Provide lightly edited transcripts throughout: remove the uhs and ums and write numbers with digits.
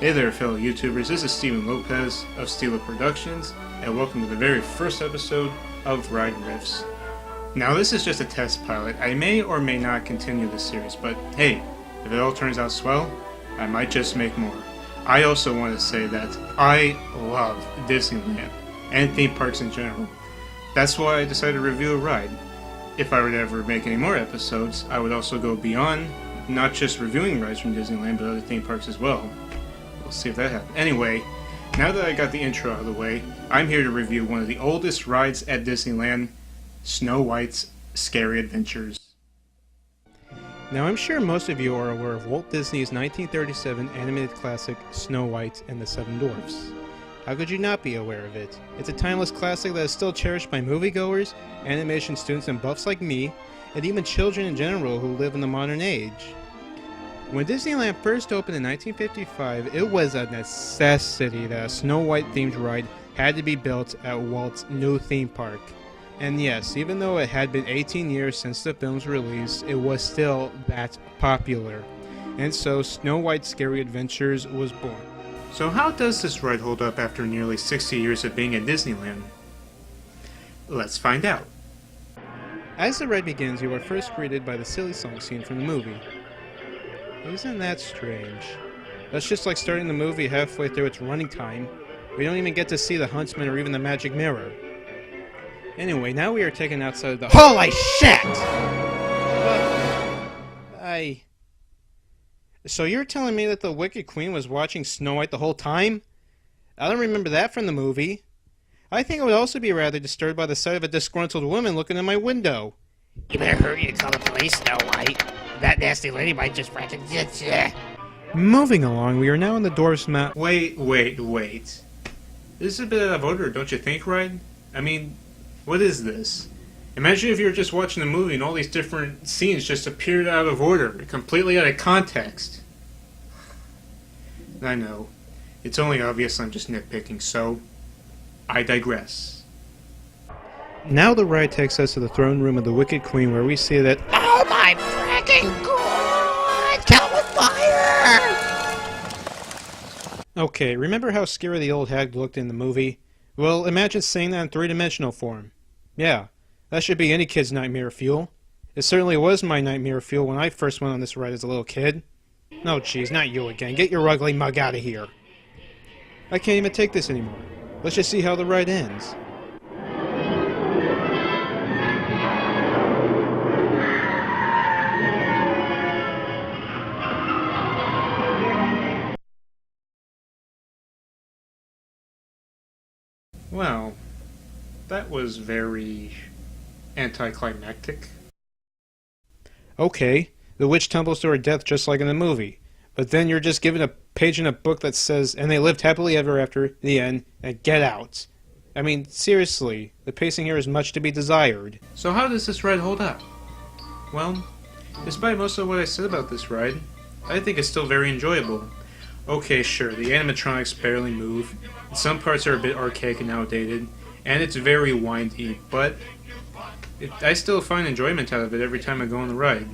Hey there fellow YouTubers, this is Steven Lopez of Steeler Productions, and welcome to the very first episode of Ride Riffs. Now this is just a test pilot. I may or may not continue this series, but hey, if it all turns out swell, I might just make more. I also want to say that I love Disneyland, and theme parks in general. That's why I decided to review a ride. If I were to ever make any more episodes, I would also go beyond, not just reviewing rides from Disneyland, but other theme parks as well. We'll see if that happens. Anyway, now that I got the intro out of the way, I'm here to review one of the oldest rides at Disneyland, Snow White's Scary Adventures. Now I'm sure most of you are aware of Walt Disney's 1937 animated classic, Snow White and the Seven Dwarfs. How could you not be aware of it? It's a timeless classic that is still cherished by moviegoers, animation students and buffs like me, and even children in general who live in the modern age. When Disneyland first opened in 1955, it was a necessity that a Snow White themed ride had to be built at Walt's new theme park. And yes, even though it had been 18 years since the film's release, it was still that popular. And so Snow White's Scary Adventures was born. So how does this ride hold up after nearly 60 years of being at Disneyland? Let's find out. As the ride begins, you are first greeted by the silly song scene from the movie. Isn't that strange? That's just like starting the movie halfway through its running time. We don't even get to see the huntsman or even the magic mirror. Anyway, now we are taken outside of the— HOLY SHIT! So you're telling me that the Wicked Queen was watching Snow White the whole time? I don't remember that from the movie. I think I would also be rather disturbed by the sight of a disgruntled woman looking in my window. You better hurry and call the police, Snow White. That nasty lady might just practice it. Moving along, we are now in the dwarf's mouth. Wait. This is a bit out of order, don't you think, right? I mean, what is this? Imagine if you were just watching a movie and all these different scenes just appeared out of order, completely out of context. I know. It's only obvious I'm just nitpicking, so I digress. Now the ride takes us to the throne room of the Wicked Queen, where we see that— Oh my frickin' god! Kill with fire! Okay, remember how scary the old hag looked in the movie? Well, imagine seeing that in three-dimensional form. Yeah, that should be any kid's nightmare fuel. It certainly was my nightmare fuel when I first went on this ride as a little kid. No, geez, not you again. Get your ugly mug out of here. I can't even take this anymore. Let's just see how the ride ends. Well, that was very anticlimactic. Okay, the witch tumbles to her death just like in the movie, but then you're just given a page in a book that says, and they lived happily ever after, the end, and get out. I mean, seriously, the pacing here is much to be desired. So how does this ride hold up? Well, despite most of what I said about this ride, I think it's still very enjoyable. Okay, sure, the animatronics barely move, some parts are a bit archaic and outdated, and it's very windy, but I still find enjoyment out of it every time I go on the ride.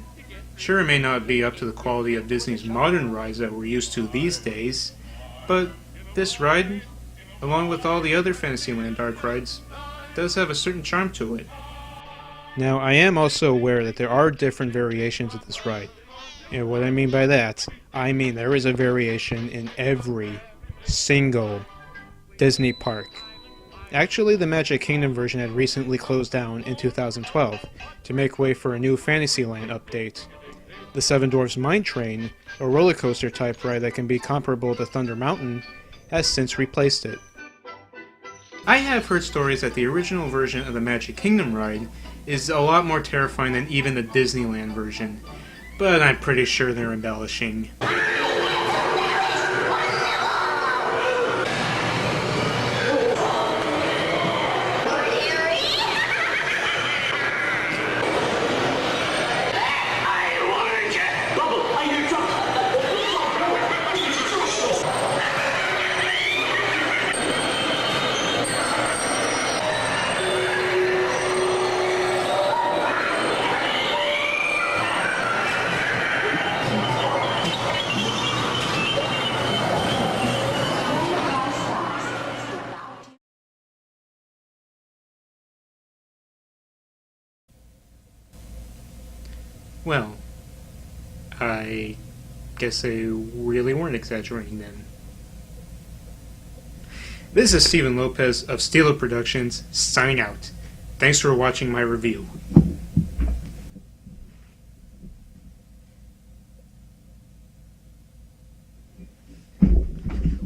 Sure, it may not be up to the quality of Disney's modern rides that we're used to these days, but this ride, along with all the other Fantasyland dark rides, does have a certain charm to it. Now, I am also aware that there are different variations of this ride. And what I mean by that, I mean there is a variation in every single Disney park. Actually, the Magic Kingdom version had recently closed down in 2012 to make way for a new Fantasyland update. The Seven Dwarfs Mine Train, a roller coaster type ride that can be comparable to Thunder Mountain, has since replaced it. I have heard stories that the original version of the Magic Kingdom ride is a lot more terrifying than even the Disneyland version, but I'm pretty sure they're embellishing. Well, I guess they really weren't exaggerating then. This is Steven Lopez of Steeler Productions, signing out. Thanks for watching my review.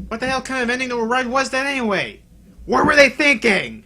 What the hell kind of ending to a ride was that anyway? What were they thinking?